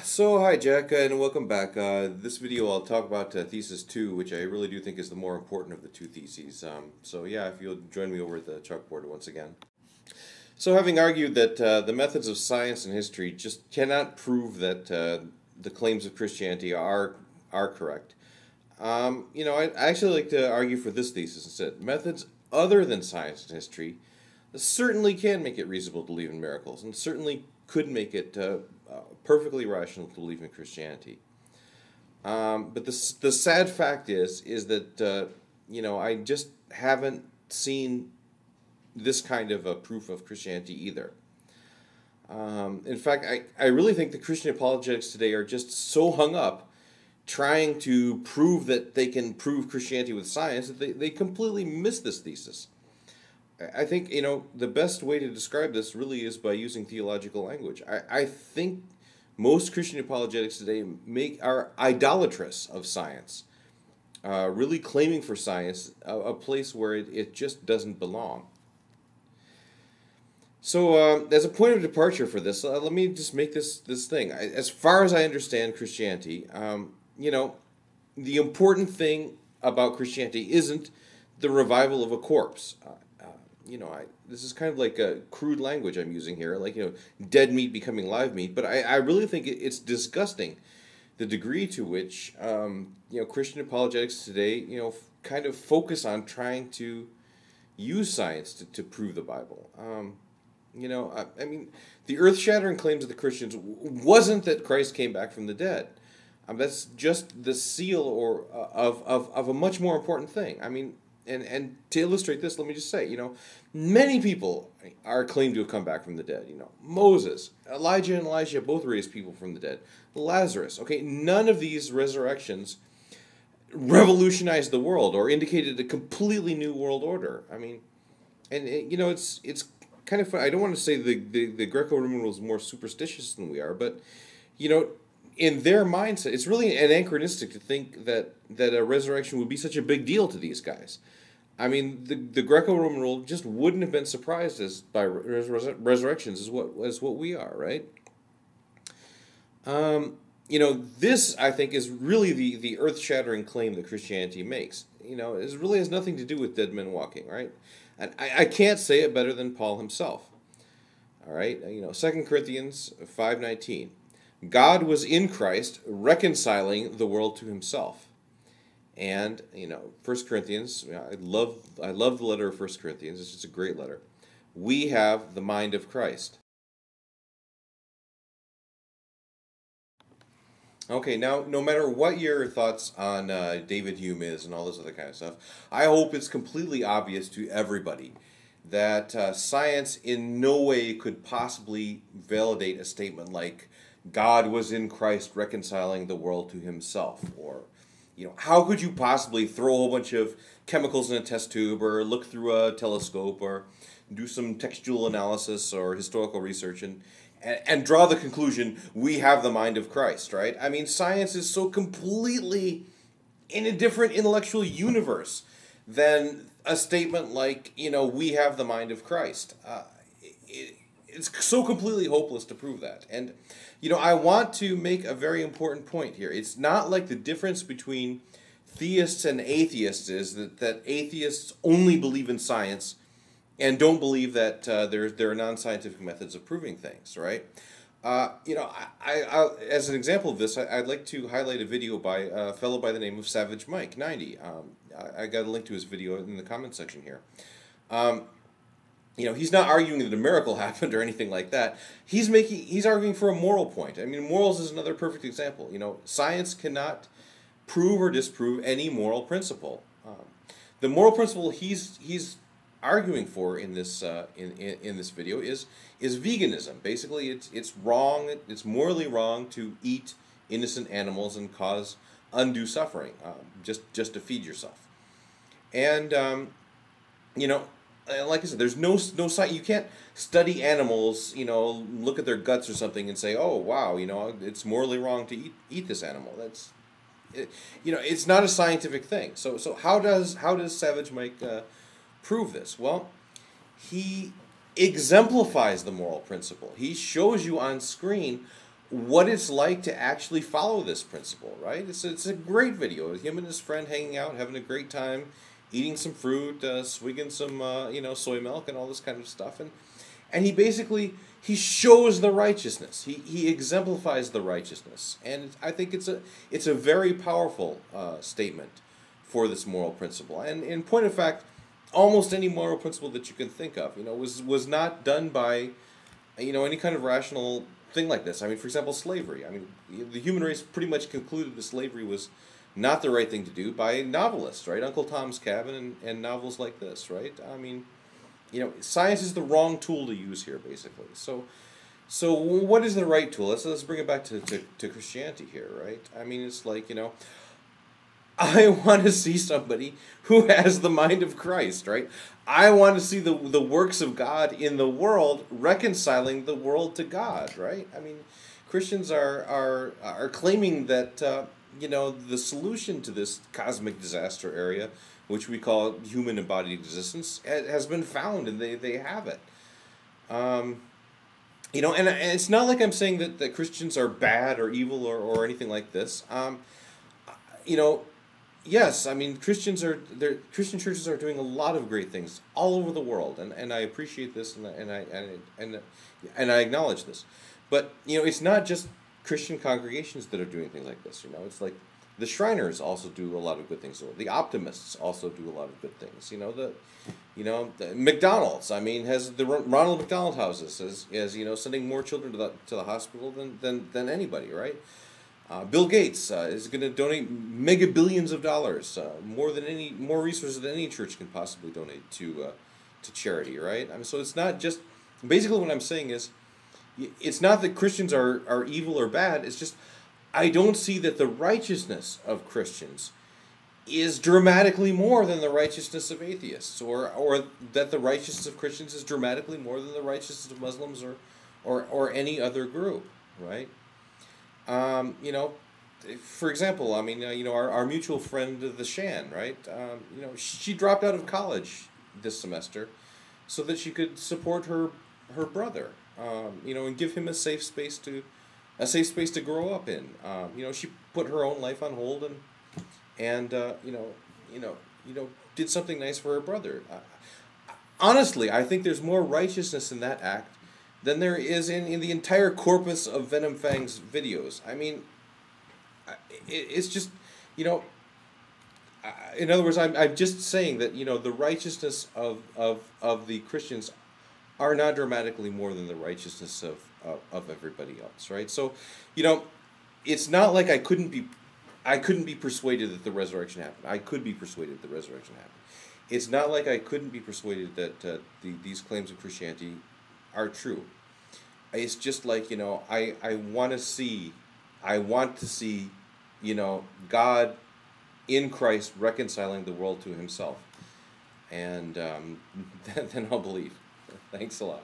So hi Jack, and welcome back. This video I'll talk about thesis 2, which I really do think is the more important of the two theses. So yeah, if you'll join me over at the chalkboard once again. So having argued that the methods of science and history just cannot prove that the claims of Christianity are correct, I actually like to argue for this thesis instead. Methods other than science and history certainly can make it reasonable to believe in miracles, and certainly could make it perfectly rational to believe in Christianity. But the sad fact is that I just haven't seen this kind of a proof of Christianity either. In fact, I really think the Christian apologetics today are just so hung up trying to prove that they can prove Christianity with science that they completely miss this thesis. I think, the best way to describe this really is by using theological language. I think most Christian apologetics today are idolatrous of science, really claiming for science a place where it just doesn't belong. So as a point of departure for this, let me just make this thing. As far as I understand Christianity, the important thing about Christianity isn't the revival of a corpse. This is kind of like a crude language I'm using here, like, dead meat becoming live meat. But I really think it's disgusting the degree to which, Christian apologetics today, kind of focus on trying to use science to prove the Bible. The earth-shattering claims of the Christians wasn't that Christ came back from the dead. That's just the seal of a much more important thing. And to illustrate this, let me just say, many people are claimed to have come back from the dead. Moses, Elijah and Elisha both raised people from the dead. Lazarus, okay, none of these resurrections revolutionized the world or indicated a completely new world order. It's kind of fun. I don't want to say the Greco-Roman world is more superstitious than we are, but, in their mindset, it's really anachronistic to think that a resurrection would be such a big deal to these guys. The Greco-Roman world just wouldn't have been surprised by resurrections as what we are, right? This, I think, is really the earth-shattering claim that Christianity makes. It really has nothing to do with dead men walking, right? And I can't say it better than Paul himself. All right, 2 Corinthians 5:19. God was in Christ reconciling the world to himself. And, 1 Corinthians, I love the letter of 1 Corinthians. It's just a great letter. We have the mind of Christ. Okay, now, no matter what your thoughts on David Hume is and all this other kind of stuff, I hope it's completely obvious to everybody that science in no way could possibly validate a statement like, God was in Christ reconciling the world to himself. Or, how could you possibly throw a whole bunch of chemicals in a test tube or look through a telescope or do some textual analysis or historical research and draw the conclusion, we have the mind of Christ, right? Science is so completely in a different intellectual universe than a statement like, we have the mind of Christ. It's so completely hopeless to prove that. And, I want to make a very important point here. It's not like the difference between theists and atheists is that atheists only believe in science and don't believe that there are non-scientific methods of proving things, right? As an example of this, I'd like to highlight a video by a fellow by the name of Savage Mike 90. I got a link to his video in the comment section here. He's not arguing that a miracle happened or anything like that. He's arguing for a moral point. Morals is another perfect example. Science cannot prove or disprove any moral principle. The moral principle he's arguing for in this in this video is veganism. Basically, it's wrong. It's morally wrong to eat innocent animals and cause undue suffering just to feed yourself. And like I said, there's no science. You can't study animals, look at their guts or something and say, oh wow, it's morally wrong to eat this animal. It's not a scientific thing. So how does Savage Mike prove this? Well, he exemplifies the moral principle. He shows you on screen what it's like to actually follow this principle, right? It's a great video. Him and his friend hanging out, having a great time, eating some fruit, swigging some soy milk and all this kind of stuff, and he shows the righteousness. He exemplifies the righteousness, and I think it's a very powerful statement for this moral principle. And in point of fact, almost any moral principle that you can think of, was not done by any kind of rational thing like this. I mean, for example, slavery. I mean, the human race pretty much concluded that slavery was not the right thing to do by novelists, right? Uncle Tom's Cabin and novels like this, right? I mean, science is the wrong tool to use here, basically. So what is the right tool? Let's bring it back to Christianity here, right? I mean, it's like, I want to see somebody who has the mind of Christ, right? I want to see the works of God in the world, reconciling the world to God, right? I mean, Christians are claiming that the solution to this cosmic disaster area, which we call human embodied existence, has been found, and they have it. And it's not like I'm saying that Christians are bad or evil or anything like this. Yes, I mean, Christian churches are doing a lot of great things all over the world, and I appreciate this, and I acknowledge this. But it's not just Christian congregations that are doing things like this. It's like the Shriners also do a lot of good things. The Optimists also do a lot of good things. The McDonald's. I mean, has the Ronald McDonald houses as sending more children to the hospital than anybody, right? Bill Gates is going to donate mega billions of dollars, more resources than any church can possibly donate to charity, right? I mean, so it's not just, basically what I'm saying is, it's not that Christians are evil or bad. It's just I don't see that the righteousness of Christians is dramatically more than the righteousness of atheists, or that the righteousness of Christians is dramatically more than the righteousness of Muslims or any other group, right? For example, I mean, our mutual friend, the Shan, right? She dropped out of college this semester so that she could support her brother, and give him a safe space to grow up in. She put her own life on hold and did something nice for her brother. Honestly, I think there's more righteousness in that act than there is in the entire corpus of Venom Fang's videos. I mean, it's just, in other words, I'm just saying that, the righteousness of the Christians are not dramatically more than the righteousness of everybody else, right? So, it's not like I couldn't be persuaded that the resurrection happened. I could be persuaded that the resurrection happened. It's not like I couldn't be persuaded that these claims of Christianity are true. It's just like, I want to see, God in Christ reconciling the world to himself. And then I'll believe. Thanks a lot.